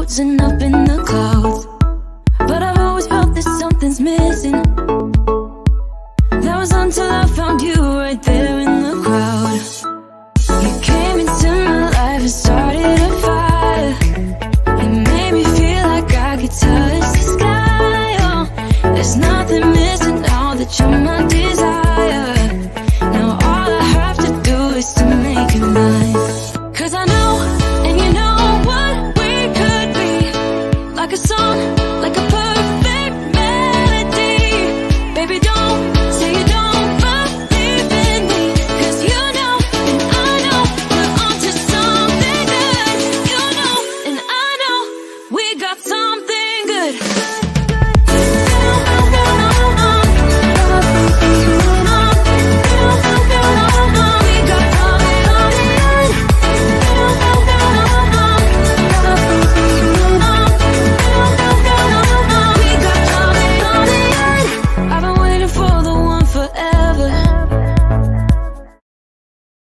roads and up in the clouds, but I've always felt that something's missing. That was until I found you right there in the crowd. You came into my life and started a fire. You made me feel like I could touch the sky. Oh, there's nothing missing now that you're my desire. Now all I have to do is to make you mine. 'Cause I know, and you know what we could be. Like a song, like a perfect melody. Baby, don't say you don't believe in me. 'Cause you know, and I know, we're onto something good. You know, and I know, we got something good. I've been waiting for the one forever.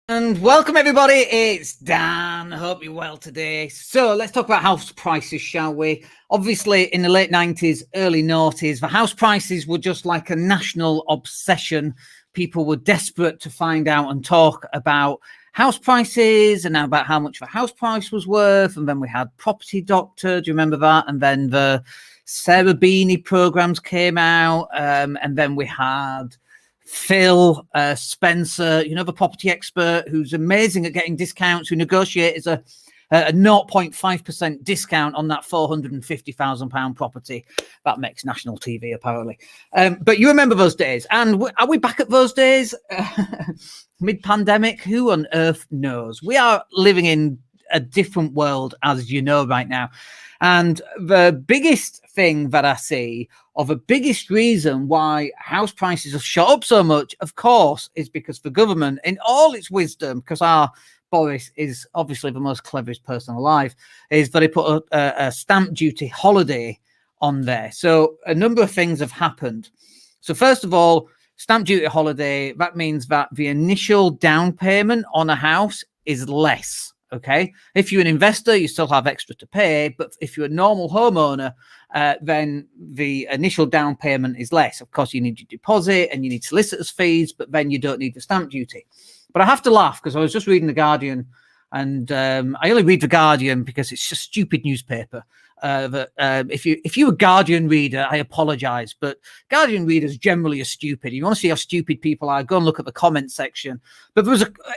And welcome everybody, it's Dan. I hope you're well today. So let's talk about house prices, shall we? Obviously in the late 90s, early noughties, the house prices were just like a national obsession. People were desperate to find out and talk about house prices and about how much a house price was worth. And then we had Property Doctor, do you remember that? And then the Sarah Beanie programs came out, and then we had Phil Spencer, you know, the property expert who's amazing at getting discounts, who negotiates a 0.5% discount on that £450,000 property. That makes national TV, apparently. But you remember those days. And are we back at those days? Mid-pandemic? Who on earth knows? We are living in a different world, as you know, right now. And the biggest thing that I see, or the biggest reason why house prices have shot up so much, of course, is because the government, in all its wisdom, because our Boris is obviously the most cleverest person alive, is that they put a stamp duty holiday on there. So a number of things have happened. So first of all, stamp duty holiday, that means that the initial down payment on a house is less. Okay, if you're an investor, you still have extra to pay, but if you're a normal homeowner, then the initial down payment is less. Of course, you need your deposit and you need solicitors' fees, but then you don't need the stamp duty. But I have to laugh because I was just reading The Guardian, and I only read The Guardian because it's just a stupid newspaper. If you're a Guardian reader, I apologize, but Guardian readers generally are stupid. You want to see how stupid people are, go and look at the comment section. But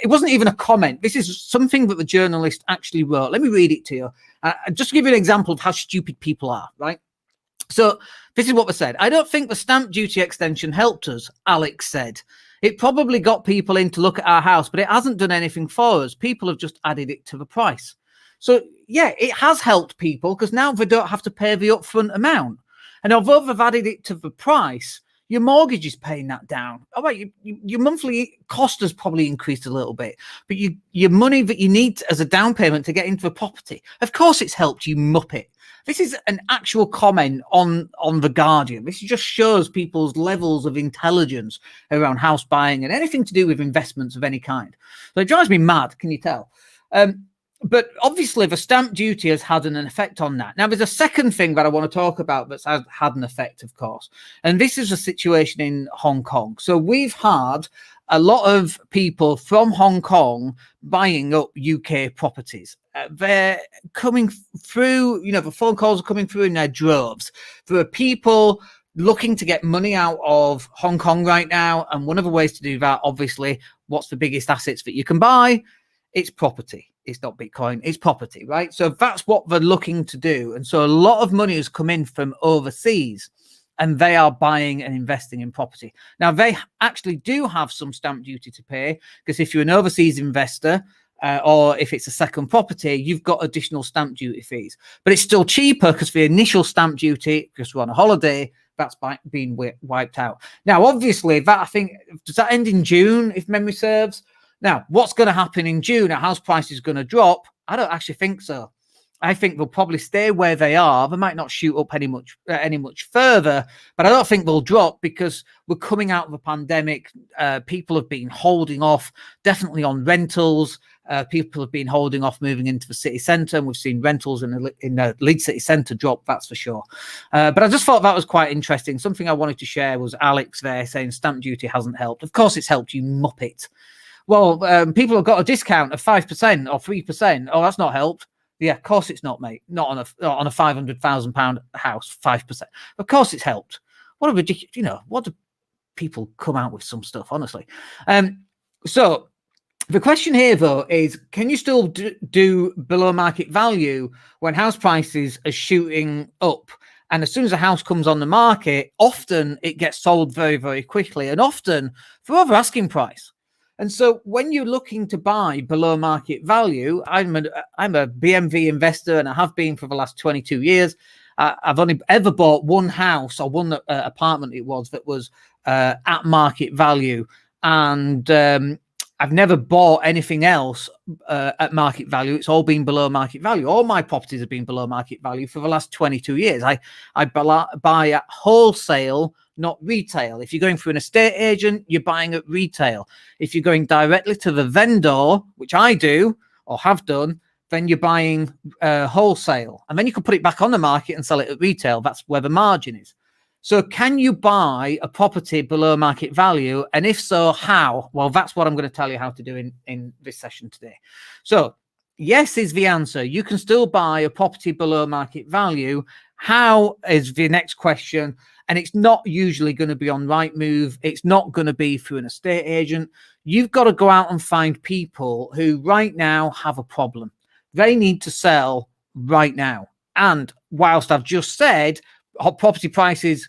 it wasn't even a comment. This is something that the journalist actually wrote. Let me read it to you. Just to give you an example of how stupid people are, right? So this is what they said. I don't think the stamp duty extension helped us, Alex said. It probably got people in to look at our house, but it hasn't done anything for us. People have just added it to the price. So, yeah, it has helped people because now they don't have to pay the upfront amount. And although they've added it to the price, your mortgage is paying that down. All right, your monthly cost has probably increased a little bit, but your money that you need as a down payment to get into the property, of course it's helped you, muppet. This is an actual comment on The Guardian. This just shows people's levels of intelligence around house buying and anything to do with investments of any kind. So it drives me mad, can you tell? But obviously the stamp duty has had an effect on that. Now, there's a second thing that I want to talk about that's had an effect, of course. And this is a situation in Hong Kong. So we've had a lot of people from Hong Kong buying up UK properties. They're coming through, you know, the phone calls are coming through in their droves. There are people looking to get money out of Hong Kong right now. And one of the ways to do that, obviously, what's the biggest assets that you can buy? It's property. It's not Bitcoin, it's property, right? So that's what they're looking to do. And so a lot of money has come in from overseas and they are buying and investing in property. Now, they actually do have some stamp duty to pay because if you're an overseas investor or if it's a second property, you've got additional stamp duty fees. But it's still cheaper because the initial stamp duty, because we're on a holiday, that's being wiped out. Now, obviously, that I think, does that end in June, if memory serves? Now, what's going to happen in June? Are house prices going to drop? I don't actually think so. I think they'll probably stay where they are. They might not shoot up any much further, but I don't think they'll drop because we're coming out of a pandemic. People have been holding off, definitely on rentals. People have been holding off moving into the city centre, and we've seen rentals in the Leeds city centre drop, that's for sure. But I just thought that was quite interesting. Something I wanted to share was Alex there saying stamp duty hasn't helped. Of course it's helped, you muppet. Well, people have got a discount of 5% or 3%. Oh, that's not helped. Yeah, of course it's not, mate. Not on a £500,000 house, 5%. Of course it's helped. What a ridiculous, what do people come out with some stuff, honestly? So the question here, though, is can you still do below market value when house prices are shooting up? And as soon as a house comes on the market, often it gets sold very, very quickly, and often for over asking price. And so when you're looking to buy below market value, I'm a BMV investor, and I have been for the last 22 years. I've only ever bought one house or one apartment that was at market value. And I've never bought anything else at market value. It's all been below market value. All my properties have been below market value for the last 22 years. I buy at wholesale, not retail. If you're going through an estate agent, you're buying at retail. If you're going directly to the vendor, which I do or have done, then you're buying wholesale. And then you can put it back on the market and sell it at retail. That's where the margin is. So can you buy a property below market value? And if so, how? Well, that's what I'm going to tell you how to do in this session today. So yes is the answer. You can still buy a property below market value. How is the next question? And it's not usually going to be on Rightmove. It's not going to be through an estate agent. You've got to go out and find people who right now have a problem. They need to sell right now. And whilst I've just said property prices,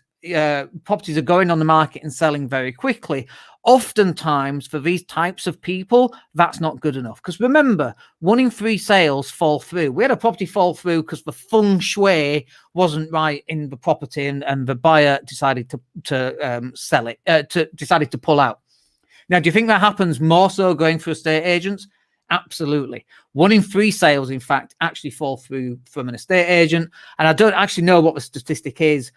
properties are going on the market and selling very quickly, oftentimes for these types of people, that's not good enough. Because remember, 1 in 3 sales fall through. We had a property fall through because the feng shui wasn't right in the property, and the buyer decided to sell it, decided to pull out. Now, do you think that happens more so going through estate agents? Absolutely. 1 in 3 sales, in fact, actually fall through from an estate agent. And I don't actually know what the statistic is,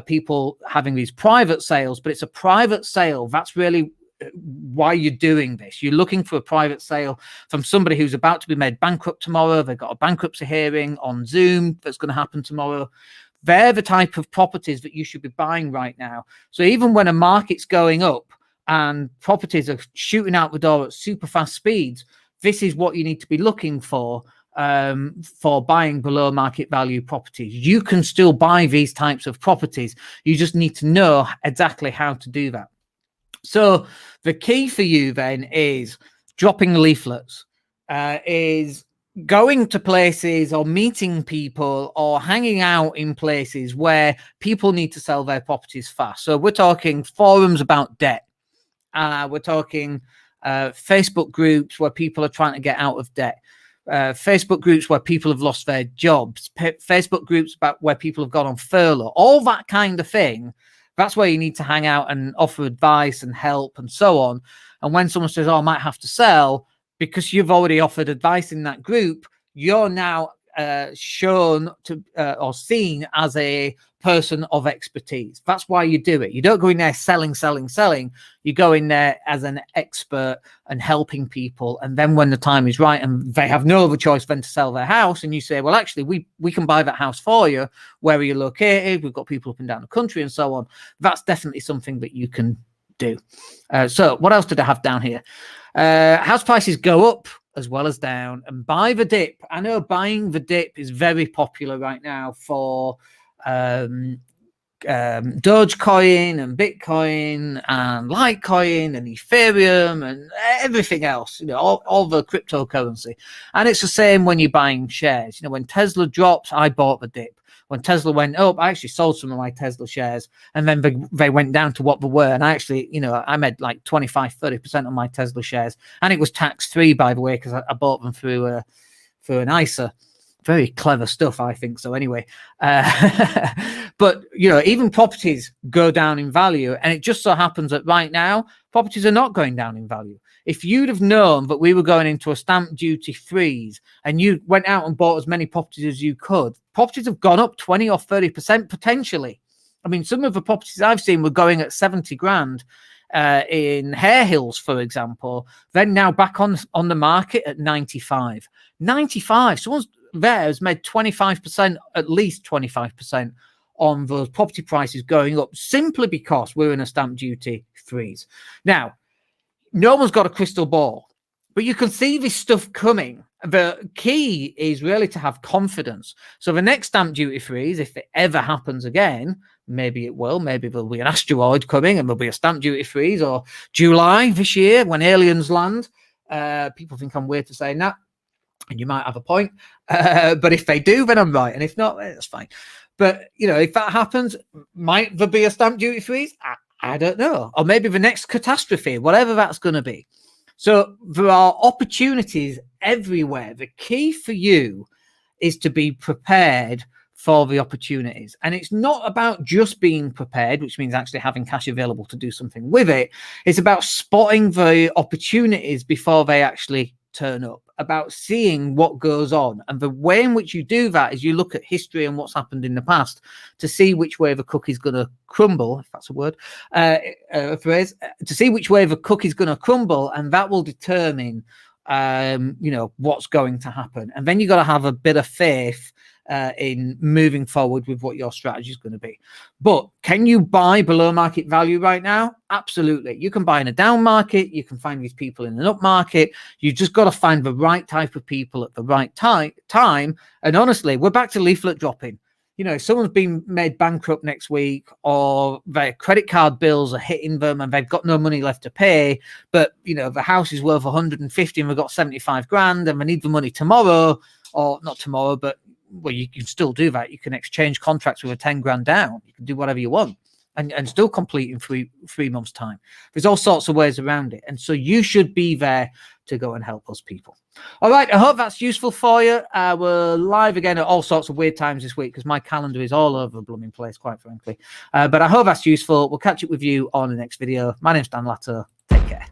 people having these private sales, but it's a private sale. That's really why you're doing this. You're looking for a private sale from somebody who's about to be made bankrupt tomorrow. They've got a bankruptcy hearing on Zoom that's going to happen tomorrow. They're the type of properties that you should be buying right now. So even when a market's going up and properties are shooting out the door at super fast speeds, this is what you need to be looking for buying below market value properties. You can still buy these types of properties. You just need to know exactly how to do that. So the key for you then is dropping leaflets, is going to places or meeting people or hanging out in places where people need to sell their properties fast. So we're talking forums about debt. We're talking Facebook groups where people are trying to get out of debt, Facebook groups where people have lost their jobs, Facebook groups about where people have gone on furlough, all that kind of thing. That's where you need to hang out and offer advice and help and so on. And when someone says, oh, I might have to sell, because you've already offered advice in that group, you're now shown to or seen as a person of expertise. That's why you do it. You don't go in there selling. You go in there as an expert and helping people. And then when the time is right and they have no other choice than to sell their house, and you say, well, actually, we can buy that house for you. Where are you located? We've got people up and down the country and so on. That's definitely something that you can do. So what else did I have down here? House prices go up as well as down, and buy the dip. I know buying the dip is very popular right now for Dogecoin and Bitcoin and Litecoin and Ethereum and everything else, all the cryptocurrency. And it's the same when you're buying shares. When Tesla dropped, I bought the dip. When Tesla went up, I actually sold some of my Tesla shares, and then they went down to what they were. And I actually, I made like 25-30% on my Tesla shares, and it was tax-free, by the way, because I bought them through an ISA. Very clever stuff, I think. So anyway, but even properties go down in value, and it just so happens that right now properties are not going down in value. If you'd have known that we were going into a stamp duty freeze and you went out and bought as many properties as you could, properties have gone up 20 or 30% potentially. I mean, some of the properties I've seen were going at 70 grand in Hare Hills, for example, they're now back on the market at 95. 95. Someone's there has made 25%, at least 25% on those property prices going up simply because we're in a stamp duty freeze. Now, no one's got a crystal ball, but you can see this stuff coming. The key is really to have confidence. So the next stamp duty freeze, if it ever happens again, maybe it will, maybe there'll be an asteroid coming and there'll be a stamp duty freeze, or July this year when aliens land. People think I'm weird for saying that, and you might have a point. But if they do, then I'm right. And if not, that's fine. But, you know, if that happens, might there be a stamp duty freeze? I don't know. Or maybe the next catastrophe, whatever that's going to be. So there are opportunities everywhere. The key for you is to be prepared for the opportunities. And it's not about just being prepared, which means actually having cash available to do something with it. It's about spotting the opportunities before they actually turn up, about seeing what goes on. And the way in which you do that is you look at history and what's happened in the past to see which way the cookie's going to crumble, if that's a word, a phrase, to see which way the cookie's going to crumble, and that will determine you know, what's going to happen. And then you got to have a bit of faith in moving forward with what your strategy is going to be. But can you buy below market value right now? Absolutely. You can buy in a down market. You can find these people in an up market. You just got to find the right type of people at the right time. And honestly, we're back to leaflet dropping. You know, if someone's been made bankrupt next week, or their credit card bills are hitting them and they've got no money left to pay, but, you know, the house is worth 150 and we've got 75 grand and we need the money tomorrow, or not tomorrow, but well, you can still do that. You can exchange contracts with a 10 grand down. You can do whatever you want and still complete in three months' time. There's all sorts of ways around it. And so you should be there to go and help those people. All right. I hope that's useful for you. We're live again at all sorts of weird times this week because my calendar is all over the blooming place, quite frankly. But I hope that's useful. We'll catch up with you on the next video. My name's Dan Latto. Take care.